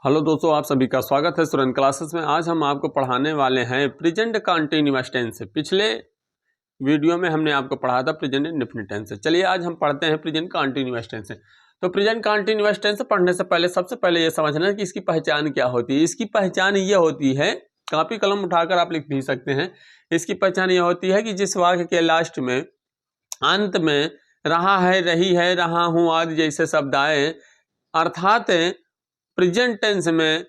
Hello दोस्तों, आप सभी का स्वागत है स्टूडेंट क्लासेस में। आज हम आपको पढ़ाने वाले हैं प्रेजेंट कंटिन्यूअस टेंस से। पिछले वीडियो में हमने आपको पढ़ाया था प्रेजेंट इंडेफिनिट टेंस से। चलिए आज हम पढ़ते हैं प्रेजेंट कंटिन्यूअस टेंस से। तो प्रेजेंट कंटिन्यूअस टेंस से पढ़ने से पहले सबसे पहले ये समझना है कि इसकी पहचान क्या होती है। इसकी पहचान ये होती है, कॉपी कलम उठाकर आप लिख भी सकते हैं। इसकी पहचान ये होती है कि जिस वाक्य के लास्ट में, अंत में रहा है, रही है, रहा हूँ आदि जैसे शब्द आए, अर्थात प्रेजेंट टेंस में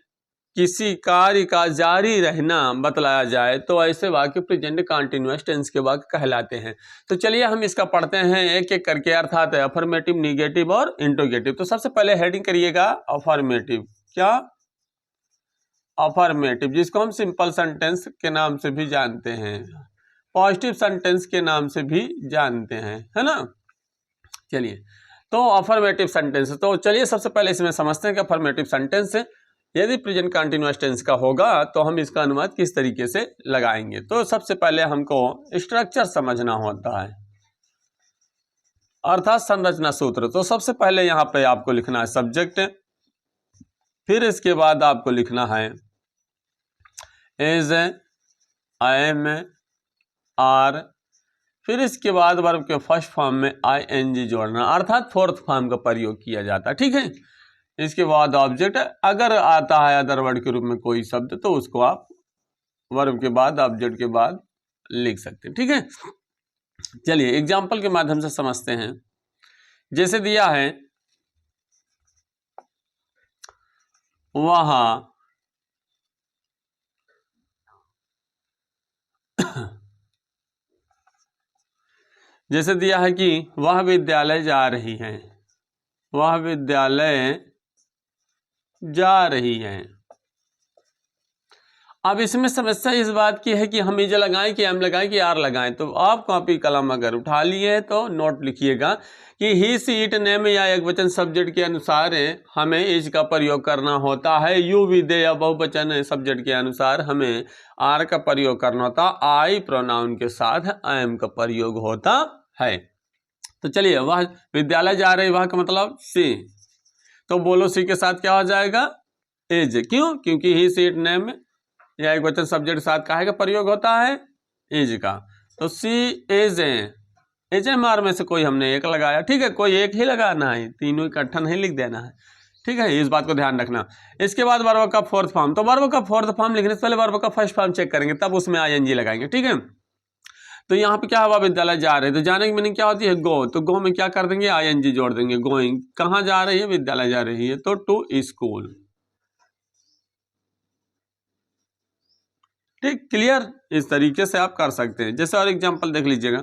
किसी कार्य का जारी रहना बतलाया जाए तो ऐसे वाक्य प्रेजेंट कंटिन्यूअस टेंस के वाक्य कहलाते हैं। तो चलिए हम इसका पढ़ते हैं एक एक करके, अर्थात अफर्मेटिव, निगेटिव और इंट्रोगेटिव। तो सबसे पहले हेडिंग करिएगा अफर्मेटिव। क्या? अफर्मेटिव, जिसको हम सिंपल सेंटेंस के नाम से भी जानते हैं, पॉजिटिव सेंटेंस के नाम से भी जानते हैं, है ना। चलिए, तो अफर्मेटिव सेंटेंस, तो चलिए सबसे पहले इसमें समझते हैं कि अफर्मेटिव सेंटेंस यदि प्रेजेंट कंटिन्यूअस टेंस का होगा तो हम इसका अनुवाद किस तरीके से लगाएंगे। तो सबसे पहले हमको स्ट्रक्चर समझना होता है, अर्थात संरचना सूत्र। तो सबसे पहले यहाँ पे आपको लिखना है सब्जेक्ट, फिर इसके बाद आपको लिखना है इज, एम, आर, फिर इसके बाद वर्ब के फर्स्ट फॉर्म में ing जोड़ना, अर्थात फोर्थ फॉर्म का प्रयोग किया जाता है, ठीक है। इसके बाद ऑब्जेक्ट, अगर आता है अदर वर्ड के रूप में कोई शब्द तो उसको आप वर्ब के बाद, ऑब्जेक्ट के बाद लिख सकते हैं, ठीक है। चलिए एग्जाम्पल के माध्यम से समझते हैं। जैसे दिया है, वहां जैसे दिया है कि वह विद्यालय जा रही है, वह विद्यालय जा रही है। अब इसमें समस्या इस बात की है कि हम इज लगाएं कि एम लगाएं कि आर लगाएं। तो आप कॉपी कलम अगर उठा लिए तो नोट लिखिएगा कि ही, सी, इट, नेम या एक वचन सब्जेक्ट के अनुसार हमें इज का प्रयोग करना होता है। यू, वी, दे या बहुवचन सब्जेक्ट के अनुसार हमें आर का प्रयोग करना होता है। आई प्रोनाउन के साथ एम का प्रयोग होता है। तो चलिए, वह विद्यालय जा रही, वह का मतलब सी, तो बोलो सी के साथ क्या हो जाएगा? इज। क्यों? क्योंकि ही, सी, इट, नेम या एक वचन सब्जेक्ट के साथ काहे का प्रयोग होता है? इज का। तो सी इज एम आर में से कोई हमने एक लगाया, ठीक है, कोई एक ही लगाना है, तीनों इकट्ठा नहीं लिख देना है, ठीक है, इस बात को ध्यान रखना। इसके बाद वर्ब का फोर्थ फॉर्म, तो वर्ब का फोर्थ फॉर्म लिखने से पहले वर्ब का फर्स्ट फॉर्म चेक करेंगे, तब उसमें ing लगाएंगे, ठीक है। तो यहाँ पे क्या हुआ? विद्यालय जा रहे, तो जाने की मीनिंग क्या होती है? गो। तो गो में क्या कर देंगे? ing जोड़ देंगे। गोइंग, कहाँ जा रही है? विद्यालय जा रही है, तो टू स्कूल, ठीक, क्लियर। इस तरीके से आप कर सकते हैं। जैसे और एग्जांपल देख लीजिएगा।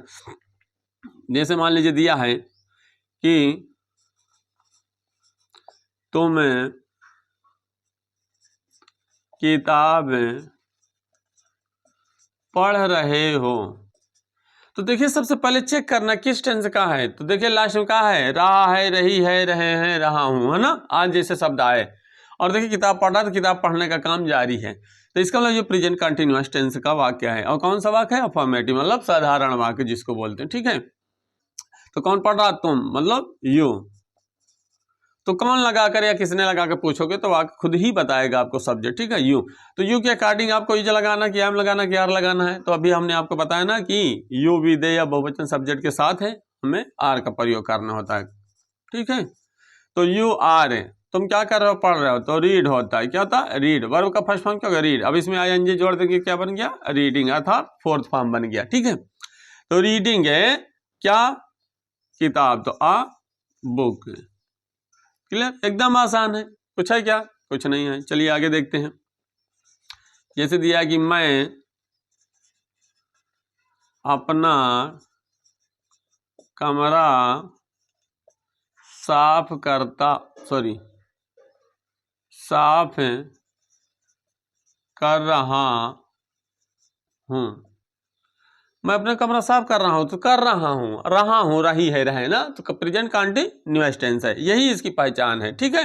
जैसे मान लीजिए दिया है कि तुम किताब पढ़ रहे हो, तो देखिए सबसे पहले चेक करना किस टेंस का है। तो देखिए लास्ट में कहा है? रहा है, रही है, रहे हैं, रहा हूं, है ना, आज जैसे शब्द आए। और देखिए किताब पढ़ रहा, तो किताब पढ़ने का काम जारी है। तो इसका मतलब ये प्रेजेंट कंटिन्यूअस टेंस का वाक्य है। और कौन सा वाक्य है? अफर्मेटिव, मतलब साधारण वाक्य जिसको बोलते हैं, ठीक है। तो कौन पढ़ रहा? तुम, मतलब यू। तो कौन लगाकर या किसने लगाकर पूछोगे तो वाक्य खुद ही बताएगा आपको सब्जेक्ट, ठीक है, यू। तो यू के अकॉर्डिंग आपको इज लगाना कि एम लगाना कि आर लगाना है। तो अभी हमने आपको बताया ना कि यू, वी, दे या बहुवचन सब्जेक्ट के साथ है हमें आर का प्रयोग करना होता है, ठीक है। तो यू आर, तुम क्या कर रहे हो? पढ़ रहे हो, तो रीड होता है। क्या होता है? रीड। वर्ब का फर्स्ट फॉर्म क्या होगा? रीड। अब इसमें ing जोड़ देंगे, क्या बन गया? रीडिंग, अर्थात फोर्थ फॉर्म बन गया, ठीक है। तो रीडिंग है क्या? किताब, तो आ बुक। क्लियर, एकदम आसान है। कुछ है क्या? कुछ नहीं है। चलिए आगे देखते हैं। जैसे दिया कि मैं अपना कमरा साफ कर रहा हूं। मैं अपना कमरा साफ कर रहा हूं, तो कर रहा हूं, रही है, रहे ना, तो प्रेजेंट कंटिन्यूअस टेंस है, यही इसकी पहचान है, ठीक है।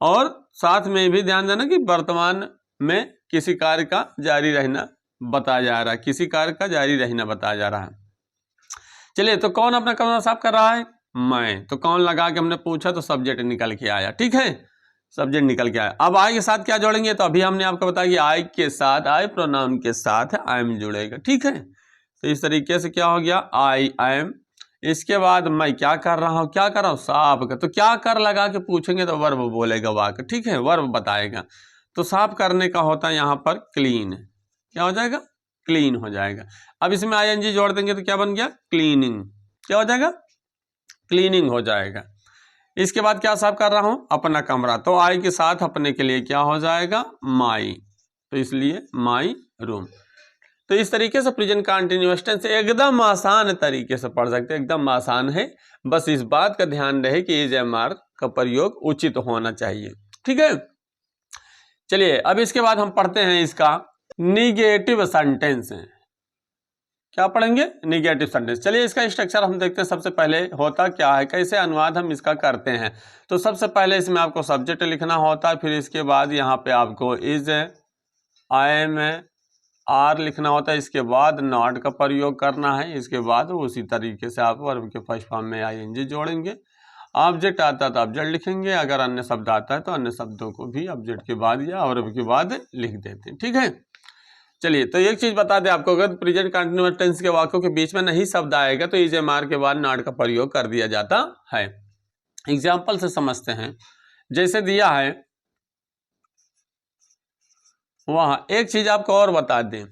और साथ में भी ध्यान देना कि वर्तमान में किसी कार्य का जारी रहना बताया जा रहा है, किसी कार्य का जारी रहना बताया जा रहा है। चलिए, तो कौन अपना कमरा साफ कर रहा है? मैं। तो कौन लगा के हमने पूछा तो सब्जेक्ट निकल के आया, ठीक है। सब्जेक्ट निकल के आया। अब आई के साथ क्या जोड़ेंगे, तो अभी हमने आपको बताया कि आई के साथ, आई प्रोनाउन के साथ आई एम जुड़ेगा, ठीक है। तो इस तरीके से क्या हो गया, आई एम। इसके बाद मैं क्या कर रहा हूँ, क्या कर रहा हूँ, साफ कर। तो क्या कर लगा के पूछेंगे तो वर्ब बोलेगा वाक्य, ठीक है, वर्ब बताएगा। तो साफ करने का होता है यहाँ पर क्लीन, क्या हो जाएगा, क्लीन हो जाएगा। अब इसमें आईएनजी जोड़ देंगे तो क्या बन गया, क्लीनिंग, क्या हो जाएगा, क्लीनिंग हो जाएगा। इसके बाद क्या साफ कर रहा हूं, अपना कमरा, तो आई के साथ अपने के लिए क्या हो जाएगा, माई, तो इसलिए माई रूम। तो इस तरीके से प्रेजेंट कंटीन्यूअस टेंस एकदम आसान तरीके से पढ़ सकते हैं, एकदम आसान है। बस इस बात का ध्यान रहे कि इज एम आर का प्रयोग उचित होना चाहिए, ठीक है। चलिए अब इसके बाद हम पढ़ते हैं इसका निगेटिव सेंटेंस। क्या पढ़ेंगे, निगेटिव सेंटेंस। चलिए इसका स्ट्रक्चर हम देखते हैं। सबसे पहले होता क्या है, कैसे अनुवाद हम इसका करते हैं। तो सबसे पहले इसमें आपको सब्जेक्ट लिखना होता है, फिर इसके बाद यहाँ पे आपको इज, आई एम, आर लिखना होता है। इसके बाद नॉट का प्रयोग करना है। इसके बाद उसी तरीके से आप वर्ब के फर्स्ट फॉर्म में आईएनजी जोड़ेंगे। ऑब्जेक्ट आता है तो ऑब्जेक्ट लिखेंगे, अगर अन्य शब्द आता है तो अन्य शब्दों को भी ऑब्जेक्ट के बाद या वर्ब के बाद लिख देते हैं, ठीक है। चलिए तो एक चीज बता दें आपको, अगर प्रेजेंट कंटीन्यूअस टेंस के वाक्यों के बीच में नहीं शब्द आएगा तो इज एम आर के बाद नॉट का प्रयोग कर दिया जाता है। एग्जाम्पल से समझते हैं, जैसे दिया है वहां। एक चीज आपको और बता दें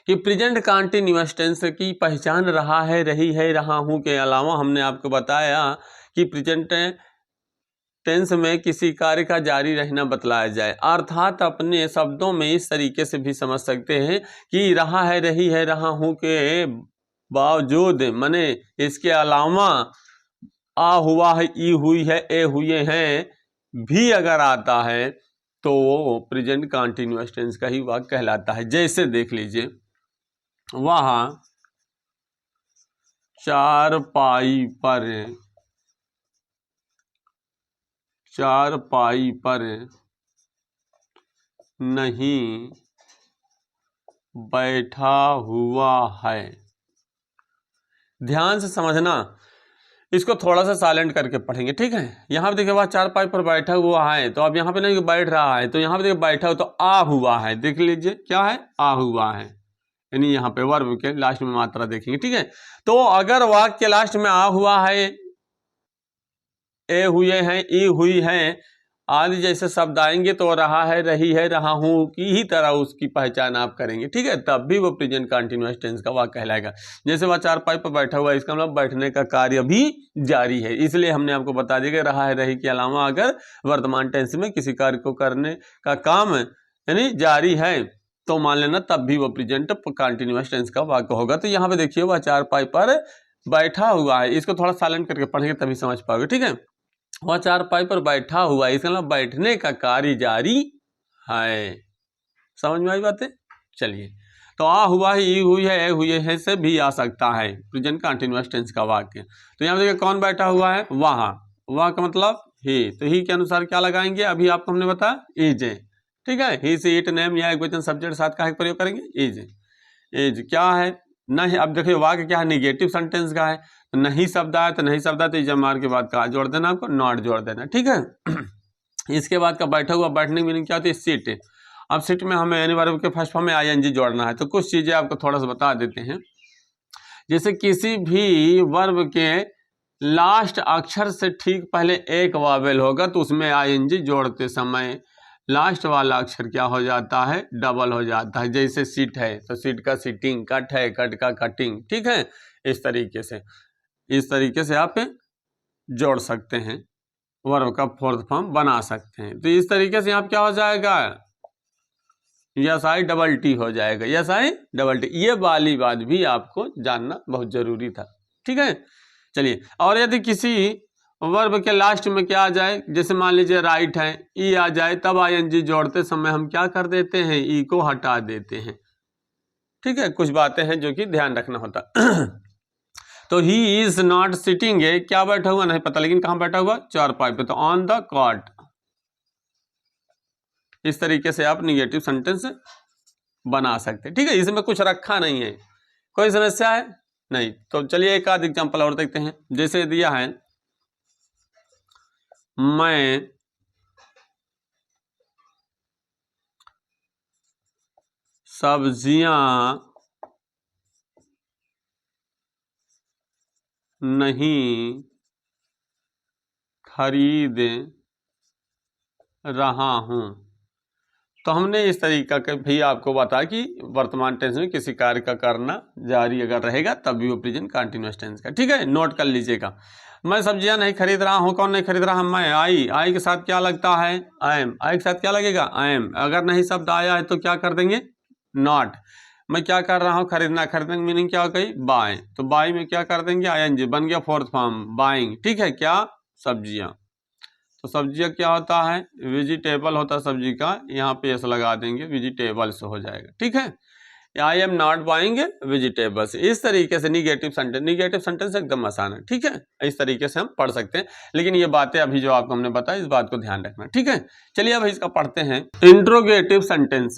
कि प्रेजेंट कंटीन्यूअस टेंस की पहचान रहा है, रही है, रहा हूं के अलावा हमने आपको बताया कि प्रेजेंट टेंस में किसी कार्य का जारी रहना बतलाया जाए, अर्थात अपने शब्दों में इस तरीके से भी समझ सकते हैं कि रहा है, रही है, रहा हूं के बावजूद, माने इसके अलावा आ हुआ है, ई हुई है, ए हुए हैं भी अगर आता है तो वो प्रेजेंट कंटीन्यूअस टेंस का ही वाक्य कहलाता है। जैसे देख लीजिए, वहां चारपाई पर नहीं बैठा हुआ है। ध्यान से समझना, इसको थोड़ा सा साइलेंट करके पढ़ेंगे, ठीक है। यहाँ पे देखिए वह चारपाई पर बैठा हुआ है, तो अब यहाँ पे नहीं बैठ रहा है, तो यहाँ पे देखिए बैठा हो तो आ हुआ है। देख लीजिए क्या है, आ हुआ है, यानी यहाँ पे वर्ब के लास्ट में मात्रा देखेंगे, ठीक है। तो अगर वाक्य के लास्ट में आ हुआ है, ए हुए हैं, ई हुई है आदि जैसे शब्द आएंगे तो रहा है, रही है, रहा हूं की ही तरह उसकी पहचान आप करेंगे, ठीक है। तब भी वो प्रेजेंट कंटीन्यूअस टेंस का वाक्य कहलाएगा। जैसे वह चारपाई पर बैठा हुआ है, इसका मतलब बैठने का कार्य भी जारी है, इसलिए हमने आपको बता दिया कि रहा है, रही के अलावा अगर वर्तमान टेंस में किसी कार्य को करने का काम यानी जारी है तो मान लेना तब भी वो प्रेजेंट कंटीन्यूअस टेंस का वाक्य होगा। तो यहाँ पे देखिए वह चारपाई पर बैठा हुआ है, इसको थोड़ा साइलेंट करके पढ़ेंगे तभी समझ पाओगे, ठीक है। वह चारपाई पर बैठा हुआ है, इसका मतलब बैठने का कार्य जारी है। समझ में आई बातें। चलिए तो आ हुआ है, ई हुई है, ए हुए है से भी आ सकता है प्रेजेंट कंटीन्यूअस टेंस का वाक्य। तो यहाँ देखिए कौन बैठा हुआ है, वहां, वह का मतलब ही, तो ही के अनुसार क्या लगाएंगे, अभी आपको हमने बताया इज, ठीक है। ही से इट नेम या एकवचन सब्जेक्ट साथ का प्रयोग करेंगे, इज। इज क्या है, नहीं। अब देखिए वाक्य क्या है, निगेटिव सेंटेंस का है, तो नहीं शब्द आया तो नहीं शब्द आया तो इज एम आर के बाद कहा जोड़ देना, आपको नॉट जोड़ देना, ठीक है। इसके बाद का बैठा हुआ, बैठने की मीनिंग क्या होती है, सीट। अब सीट में हमें यानी वर्ब के फर्स्ट फॉर्म में आईएनजी जोड़ना है। तो कुछ चीजें आपको थोड़ा सा बता देते हैं। जैसे किसी भी वर्ब के लास्ट अक्षर से ठीक पहले एक वावेल होगा तो उसमें आईएनजी जोड़ते समय लास्ट वाला अक्षर क्या हो जाता है, डबल हो जाता है। जैसे सीट है तो सीट का सीटिंग, कट है कट का कटिंग, ठीक है। इस तरीके से आप जोड़ सकते हैं, वर्ब का फोर्थ फॉर्म बना सकते हैं। तो इस तरीके से आप क्या हो जाएगा, यस आई डबल टी हो जाएगा, यस आई डबल टी। ये वाली बात भी आपको जानना बहुत जरूरी था, ठीक है। चलिए और यदि किसी वर्ब के लास्ट में क्या आ जाए, जैसे मान लीजिए राइट है, ई आ जाए, तब आईएनजी जोड़ते समय हम क्या कर देते हैं, ई को हटा देते हैं, ठीक है। कुछ बातें हैं जो कि ध्यान रखना होता। तो ही इज नॉट सिटिंग है, क्या बैठा हुआ नहीं पता, लेकिन कहां बैठा हुआ, चारपाई पे, तो ऑन द कॉट। इस तरीके से आप निगेटिव सेंटेंस बना सकते हैं, ठीक है। इसमें कुछ रखा नहीं है, कोई समस्या है नहीं। तो चलिए एक आध एग्जांपल और देखते हैं। जैसे दिया है, मैं सब्जियां नहीं खरीद रहा हूं। तो हमने इस तरीका का भी आपको बताया कि वर्तमान टेंस में किसी कार्य का करना जारी अगर रहेगा तब भी वो प्रेजेंट कंटीन्यूअस टेंस का। ठीक है, नोट कर लीजिएगा। मैं सब्जियां नहीं खरीद रहा हूं, कौन नहीं खरीद रहा? मैं। आई के साथ क्या लगता है? I am. आई के साथ क्या लगेगा? I am. अगर नहीं शब्द आया है तो क्या कर देंगे? नॉट। मैं क्या कर रहा हूं? खरीदना। खरीदने की मीनिंग क्या हो गई? बाय। तो बाय में क्या कर देंगे? आईएनजी। बन गया फोर्थ फॉर्म, बाइंग। ठीक है, क्या? सब्जियां। तो सब्जियां क्या होता है? वेजिटेबल होता है सब्जी का, यहाँ पे ऐसा लगा देंगे, वेजिटेबल्स हो जाएगा। ठीक है, I am not buying vegetables. इस तरीके से निगेटिव सेंटेंस एकदम आसान है। ठीक है, इस तरीके से हम पढ़ सकते हैं, लेकिन ये बातें अभी जो आपको हमने बताया इस बात को ध्यान रखना। ठीक है, चलिए अब इसका पढ़ते हैं। इंट्रोगेटिव सेंटेंस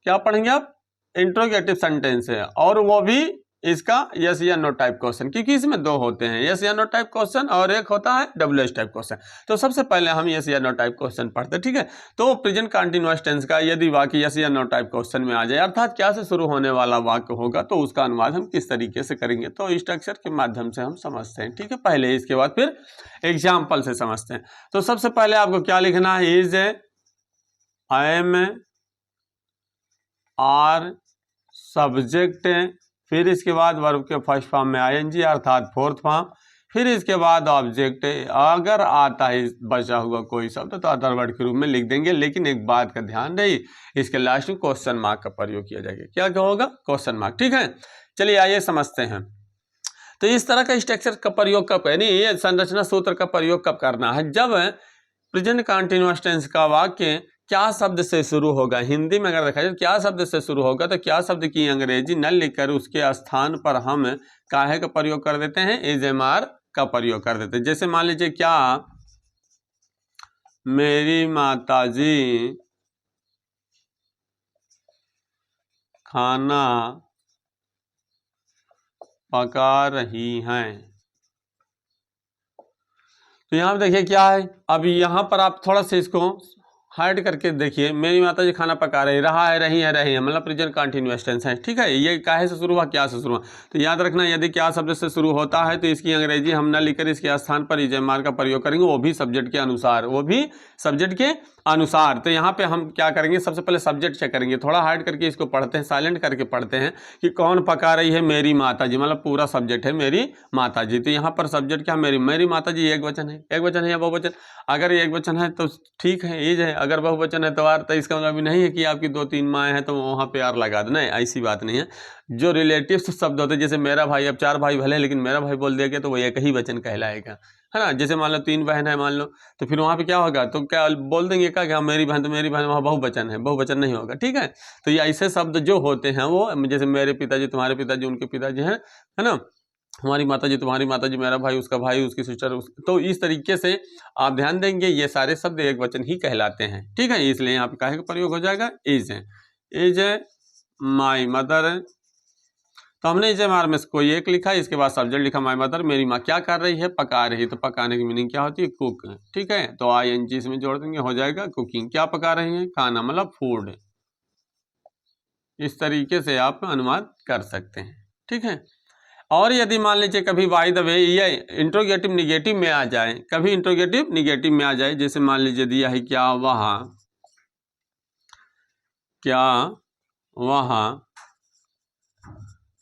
क्या पढ़ेंगे आप? इंट्रोगेटिव सेंटेंस है, और वो भी इसका यस या नो टाइप क्वेश्चन, क्योंकि इसमें दो होते हैं, यस या नो टाइप क्वेश्चन और एक होता है डब्ल्यूएच टाइप क्वेश्चन। तो सबसे पहले हम यस या नो टाइप क्वेश्चन पढ़ते हैं। ठीक है, तो प्रेजेंट कंटीन्यूअस टेंस का यदि वाक्य यस या नो टाइप क्वेश्चन में आ जाए, अर्थात क्या से शुरू होने वाला वाक्य होगा, तो उसका अनुवाद हम किस तरीके से करेंगे, तो स्ट्रक्चर के माध्यम से हम समझते हैं। ठीक है, पहले इसके बाद फिर एग्जाम्पल से समझते हैं। तो सबसे पहले आपको क्या लिखना है? Is, I am, are subject, फिर इसके बाद वर्ब के फर्स्ट फॉर्म में आईएनजी अर्थात फोर्थ फॉर्म, फिर इसके बाद ऑब्जेक्ट। अगर आता है बचा हुआ कोई शब्द तो अदर वर्ड के रूप में लिख देंगे, लेकिन एक बात का ध्यान रही, इसके लास्ट में क्वेश्चन मार्क का प्रयोग किया जाएगा। क्या होगा? Question mark. ठीक है, चलिए आइए समझते हैं। तो इस तरह का स्ट्रक्चर का प्रयोग कब, यानी ये संरचना सूत्र का प्रयोग कब करना है? जब प्रेजेंट कंटीन्यूअस टेंस का वाक्य क्या शब्द से शुरू होगा। हिंदी में अगर देखा जाए क्या शब्द से शुरू होगा, तो क्या शब्द की अंग्रेजी न लिखकर उसके स्थान पर हम काहे का प्रयोग कर देते हैं? इज एम आर का प्रयोग कर देते हैं। जैसे मान लीजिए, क्या मेरी माताजी खाना पका रही हैं। तो यहाँ पे देखिए क्या है, अभी यहाँ पर आप थोड़ा सा इसको हाइड करके देखिए। मेरी माता जी खाना पका रहा है, रही है, मतलब प्रेजेंट कंटीन्यूअस टेंस है। ठीक है, ये काहे से शुरू हुआ? क्या से शुरू हुआ? तो याद रखना, यदि क्या शब्द से शुरू होता है तो इसकी अंग्रेजी हम न लिखकर इसके स्थान पर इज एम आर का प्रयोग करेंगे, वो भी सब्जेक्ट के अनुसार, तो यहाँ पे हम क्या करेंगे? सबसे पहले सब्जेक्ट चेक करेंगे। थोड़ा हाइड करके इसको पढ़ते हैं, साइलेंट करके पढ़ते हैं कि कौन पका रही है? मेरी माता जी, मतलब पूरा सब्जेक्ट है मेरी माता जी। तो यहाँ पर सब्जेक्ट क्या? मेरी माता जी एक वचन है, या बहुवचन? अगर एक वचन है तो ठीक है, इज है। अगर बहुवचन है तो आर। तो इसका मतलब नहीं है कि आपकी 2-3 माएँ हैं तो वहाँ पे आर लगा देना, ऐसी बात नहीं है। जो रिलेटिव शब्द होते हैं, जैसे मेरा भाई, अब 4 भाई भले, लेकिन मेरा भाई बोल दिया गया तो वो एक ही वचन कहलाएगा, है ना। जैसे मान लो 3 बहन है मान लो, तो फिर वहाँ पे क्या होगा? तो क्या बोल देंगे क्या कि हाँ मेरी बहन, तो मेरी बहन, वहाँ बहुवचन है, बहुवचन नहीं होगा। ठीक है, तो ये ऐसे शब्द जो होते हैं वो, जैसे मेरे पिताजी, तुम्हारे पिताजी, उनके पिताजी हैं, है ना, हमारी माताजी, तुम्हारी माताजी, मेरा भाई, उसका भाई, उसकी सिस्टर, तो इस तरीके से आप ध्यान देंगे, ये सारे शब्द एक वचन ही कहलाते हैं। ठीक है, इसलिए यहाँ पे काहे का प्रयोग हो जाएगा? इज है। इज माई मदर, तो हमने इज एम आर में कोई एक लिखा, इसके बाद सब्जेक्ट लिखा माई मदर। मेरी माँ क्या कर रही है? पका रही है। तो पकाने की मीनिंग क्या होती है? कुक। ठीक है, तो आई एन जी इसमें जोड़ देंगे, हो जाएगा कुकिंग। क्या पका रही है? खाना, मतलब फूड। इस तरीके से आप अनुवाद कर सकते हैं। ठीक है, और यदि मान लीजिए कभी बाय द वे ये इंट्रोगेटिव निगेटिव में आ जाए, कभी इंट्रोगेटिव निगेटिव में आ जाए, जैसे मान लीजिए दिया है, क्या वहाँ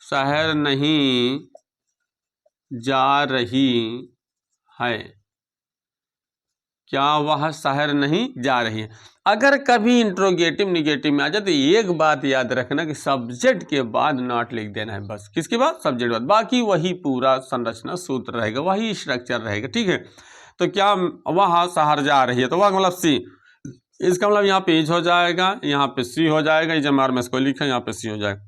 शहर नहीं जा रही है। क्या वह शहर नहीं जा रही है? अगर कभी इंट्रोगेटिव निगेटिव में आ जाए तो एक बात याद रखना कि सब्जेक्ट के बाद नॉट लिख देना है, बस। किसके बाद? सब्जेक्ट बाद। बाकी वही पूरा संरचना सूत्र रहेगा, वही स्ट्रक्चर रहेगा। ठीक है, तो क्या वह शहर जा रही है, तो वह मतलब सी, इसका मतलब यहाँ पे इज हो जाएगा, यहाँ पे सी हो जाएगा, इज एम आर में इसको लिखा, यहाँ पे सी हो जाएगा।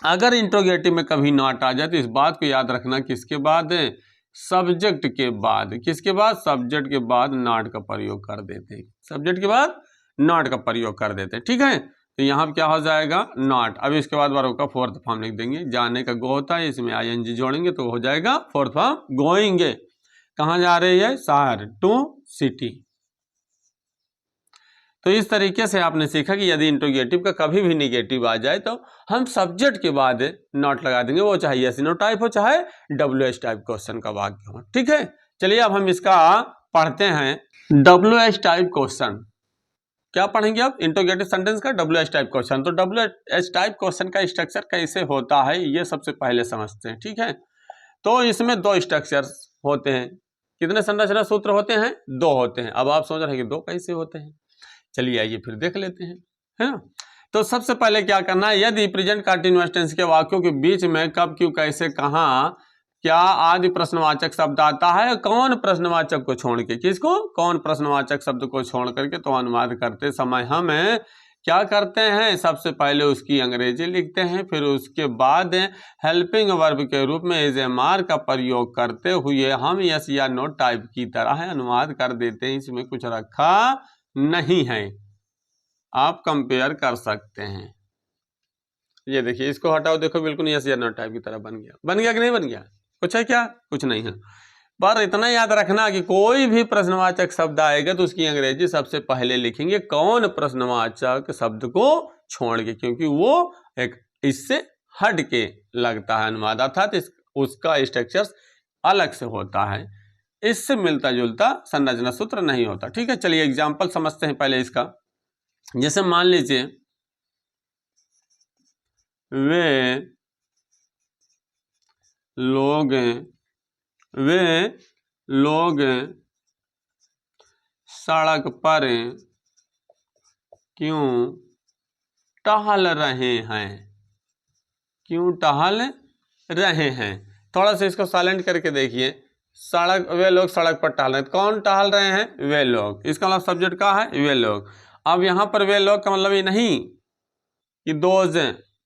अगर इंट्रोगेटिव में कभी नॉट आ जाए तो इस बात को याद रखना, किसके बाद? सब्जेक्ट के बाद। किसके बाद? सब्जेक्ट के बाद नॉट का प्रयोग कर देते हैं, सब्जेक्ट के बाद नॉट का प्रयोग कर देते हैं। ठीक है, तो यहाँ क्या हो जाएगा? नॉट। अब इसके बाद वर्ब का फोर्थ फॉर्म लिख देंगे। जाने का गो होता है, इसमें आईएनजी जोड़ेंगे तो हो जाएगा फोर्थ फॉर्म, गोइंग। कहाँ जा रही है? शहर, टू सिटी। तो इस तरीके से आपने सीखा कि यदि इंट्रोगेटिव का कभी भी निगेटिव आ जाए तो हम सब्जेक्ट के बाद नॉट लगा देंगे, वो चाहे यस नो टाइप हो चाहे WH टाइप क्वेश्चन का वाक्य हो। ठीक है, चलिए अब हम इसका पढ़ते हैं। WH टाइप क्वेश्चन क्या पढ़ेंगे अब? इंट्रोगेटिव सेंटेंस का WH टाइप क्वेश्चन। तो WH टाइप क्वेश्चन का स्ट्रक्चर कैसे होता है ये सबसे पहले समझते हैं। ठीक है, तो इसमें दो स्ट्रक्चर्स होते हैं। कितने संरचना सूत्र होते हैं? 2 होते हैं। अब आप सोच रहे हैं कि 2 कैसे होते हैं, चलिए आइए फिर देख लेते हैं, है ना। तो सबसे पहले क्या करना है, यदि प्रेजेंट कंटीन्यूअस टेंस के वाक्यों के बीच में कब, क्यों, कैसे, कहाँ, क्या आदि प्रश्नवाचक शब्द आता है, कौन प्रश्नवाचक को छोड़ के, किसको, कौन प्रश्नवाचक शब्द को छोड़ करके, तो अनुवाद करते समय हमें क्या करते हैं, सबसे पहले उसकी अंग्रेजी लिखते हैं, फिर उसके बाद हेल्पिंग वर्ब के रूप में इज ए मार का प्रयोग करते हुए हम यस या नो टाइप की तरह अनुवाद कर देते हैं। इसमें कुछ रखा नहीं है, आप कंपेयर कर सकते हैं। ये देखिए, इसको हटाओ, देखो बिल्कुल यस या नो टाइप की तरह बन गया। बन गया कि नहीं बन गया? कुछ है क्या? कुछ नहीं है। पर इतना याद रखना कि कोई भी प्रश्नवाचक शब्द आएगा तो उसकी अंग्रेजी सबसे पहले लिखेंगे कौन प्रश्नवाचक शब्द को छोड़ के, क्योंकि वो एक इससे हट के लगता है अनुवाद, अर्थात उसका स्ट्रक्चर अलग से होता है, इससे मिलता जुलता संरचना सूत्र नहीं होता। ठीक है, चलिए एग्जाम्पल समझते हैं पहले इसका। जैसे मान लीजिए वे लोग सड़क पर क्यों टहल रहे हैं, क्यों टहल रहे हैं। थोड़ा सा इसको साइलेंट करके देखिए। वे लोग सड़क पर टहल रहे हैं, कौन टहल रहे हैं? वे लोग। इसका मतलब सब्जेक्ट का है वे लोग। अब यहाँ पर वे लोग का मतलब ये नहीं कि दोज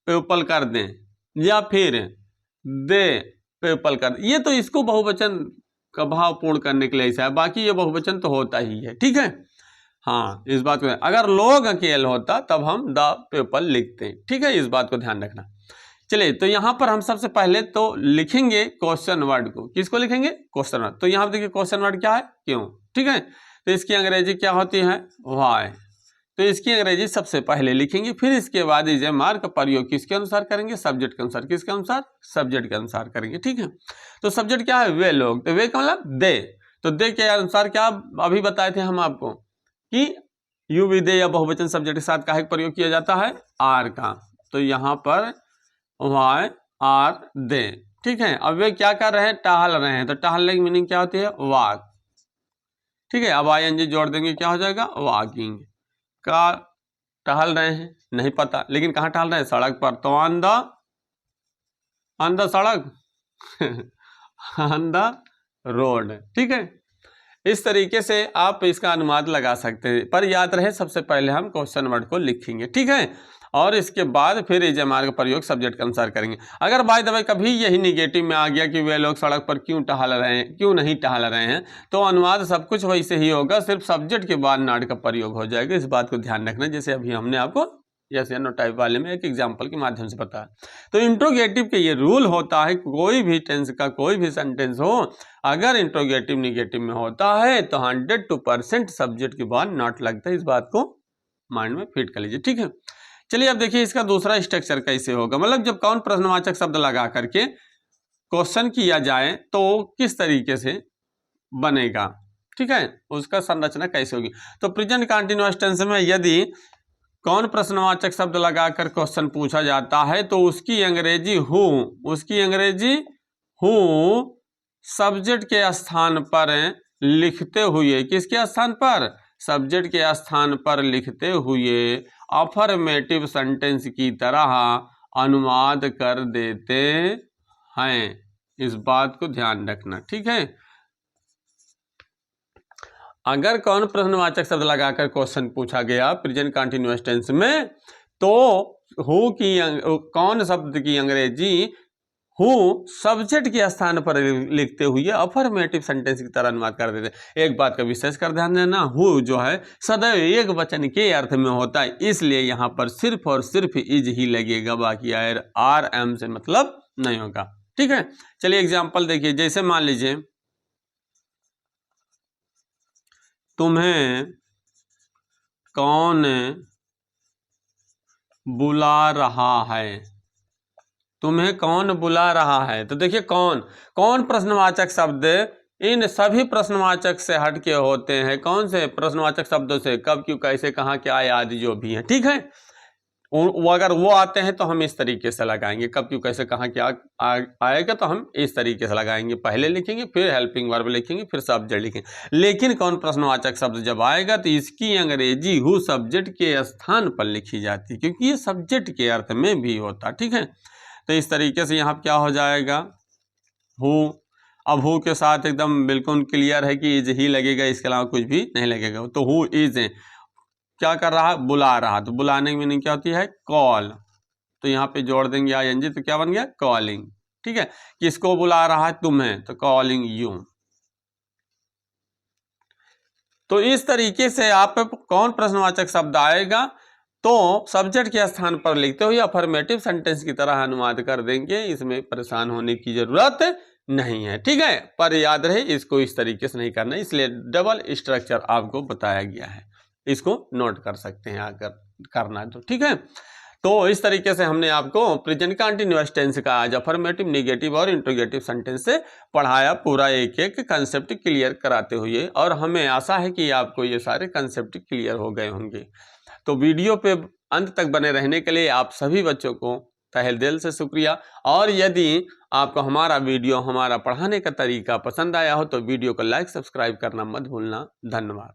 पीपल कर दें या फिर दे पीपल कर दें, ये तो इसको बहुवचन का भाव पूर्ण करने के लिए ऐसा है, बाकी ये बहुवचन तो होता ही है। ठीक है, हाँ, इस बात को, अगर लोग अकेले होता तब हम द पीपल लिखते हैं। ठीक है, इस बात को ध्यान रखना। चलिए, तो यहाँ पर हम सबसे पहले तो लिखेंगे क्वेश्चन वर्ड को। किसको लिखेंगे? Question word. तो यहाँ पर देखिए क्वेश्चन वर्ड क्या है? क्यों। ठीक है, तो इसकी अंग्रेजी क्या होती है? व्हाई। तो इसकी अंग्रेजी सबसे पहले लिखेंगे, फिर इसके बाद इज ए मार का प्रयोग किसके अनुसार करेंगे? सब्जेक्ट के अनुसार। किसके अनुसार? सब्जेक्ट के अनुसार करेंगे। ठीक है, तो सब्जेक्ट क्या है? वे लोग। तो वे का मतलब दे। तो दे के अनुसार क्या अभी बताए थे हम आपको कि यू विदे या बहुवचन सब्जेक्ट के साथ काहे का प्रयोग किया जाता है? आर का। तो यहाँ पर व्हाई आर दे। ठीक है, अब वे क्या कर रहे हैं? टहल रहे हैं। तो टहलने की मीनिंग क्या होती है? वॉक। ठीक है, अब ING जोड़ देंगे, क्या हो जाएगा? वॉकिंग। का टहल रहे हैं नहीं पता, लेकिन कहाँ टहल रहे हैं? सड़क पर। तो ऑन द सड़क ऑन द रोड। ठीक है, इस तरीके से आप इसका अनुवाद लगा सकते हैं, पर याद रहे सबसे पहले हम क्वेश्चन वर्ड को लिखेंगे। ठीक है, और इसके बाद फिर इज एम आर का प्रयोग सब्जेक्ट के अनुसार करेंगे। अगर बाय द वे कभी यही निगेटिव में आ गया कि वे लोग सड़क पर क्यों टहल रहे हैं, क्यों नहीं टहल रहे हैं, तो अनुवाद सब कुछ वैसे ही होगा, सिर्फ सब्जेक्ट के बाद नॉट का प्रयोग हो जाएगा। इस बात को ध्यान रखना, जैसे अभी हमने आपको यस या नो टाइप वाले में एक एग्जाम्पल के माध्यम से बताया। तो इंट्रोगेटिव के ये रूल होता है, कोई भी टेंस का कोई भी सेंटेंस हो, अगर इंट्रोगेटिव निगेटिव में होता है तो 100% सब्जेक्ट के बाद नॉट लगता है। इस बात को माइंड में फिट कर लीजिए। ठीक है, चलिए अब देखिए इसका दूसरा स्ट्रक्चर कैसे होगा। मतलब जब कौन प्रश्नवाचक शब्द लगा करके क्वेश्चन किया जाए तो किस तरीके से बनेगा। ठीक है, उसका संरचना कैसे होगी। तो प्रेजेंट कंटीन्यूअस टेंस में यदि कौन प्रश्नवाचक शब्द लगाकर क्वेश्चन पूछा जाता है तो उसकी अंग्रेजी हु सब्जेक्ट के स्थान पर लिखते हुए, किसके स्थान पर? सब्जेक्ट के स्थान पर लिखते हुए अफर्मेटिव सेंटेंस की तरह अनुवाद कर देते हैं। इस बात को ध्यान रखना। ठीक है, अगर कौन प्रश्नवाचक शब्द लगाकर क्वेश्चन पूछा गया प्रेजेंट कंटीन्यूअस टेंस में, तो हु की कौन शब्द की अंग्रेजी हु सब्जेक्ट के स्थान पर लिखते हुए अफर्मेटिव सेंटेंस की तरह अनुवाद कर देते। एक बात का विशेष कर ध्यान देना, हु जो है सदैव एक वचन के अर्थ में होता है, इसलिए यहाँ पर सिर्फ और सिर्फ इज ही लगेगा, बाकी आर एम से मतलब नहीं होगा। ठीक है, चलिए एग्जाम्पल देखिए। जैसे मान लीजिए तुम्हें कौन बुला रहा है, तुम्हें कौन बुला रहा है। तो देखिए कौन, कौन प्रश्नवाचक शब्द इन सभी प्रश्नवाचक से हटके होते हैं। कौन से प्रश्नवाचक शब्दों से, कब, क्यों, कैसे, कहाँ, क्या आदि जो भी है, ठीक है। वो अगर वो आते हैं तो हम इस तरीके से लगाएंगे, कब, क्यों, कैसे, कहाँ, क्या आएगा तो हम इस तरीके से लगाएंगे, पहले लिखेंगे, फिर हेल्पिंग वर्ब लिखेंगे, फिर सब्जेक्ट लिखेंगे। लेकिन कौन प्रश्नवाचक शब्द जब आएगा तो इसकी अंग्रेजी हु सब्जेक्ट के स्थान पर लिखी जाती है, क्योंकि ये सब्जेक्ट के अर्थ में भी होता, ठीक है। तो इस तरीके से यहाँ क्या हो जाएगा, हु। अब हु के साथ एकदम बिल्कुल क्लियर है कि इज ही लगेगा, इसके अलावा कुछ भी नहीं लगेगा। तो हु इज क्या कर रहा है, बुला रहा। तो बुलाने की मीनिंग क्या होती है, कॉल। तो यहाँ पे जोड़ देंगे आईएनजी, तो क्या बन गया, कॉलिंग, ठीक है। किसको बुला रहा है, तुम्हें, तो कॉलिंग यू। तो इस तरीके से आप कौन प्रश्नवाचक शब्द आएगा तो सब्जेक्ट के स्थान पर लिखते हुए अफर्मेटिव सेंटेंस की तरह अनुवाद कर देंगे, इसमें परेशान होने की जरूरत नहीं है, ठीक है। पर याद रहे इसको इस तरीके से नहीं करना, इसलिए डबल स्ट्रक्चर आपको बताया गया है, इसको नोट कर सकते हैं अगर करना है तो, ठीक है। तो इस तरीके से हमने आपको प्रेजेंट कंटीन्यूअस टेंस का आज अफर्मेटिव, नेगेटिव और इंट्रोगेटिव सेंटेंस से पढ़ाया, पूरा एक एक कंसेप्ट क्लियर कराते हुए, और हमें आशा है कि आपको ये सारे कंसेप्ट क्लियर हो गए होंगे। तो वीडियो पे अंत तक बने रहने के लिए आप सभी बच्चों को तहे दिल से शुक्रिया। और यदि आपको हमारा वीडियो, हमारा पढ़ाने का तरीका पसंद आया हो तो वीडियो को लाइक, सब्सक्राइब करना मत भूलना। धन्यवाद।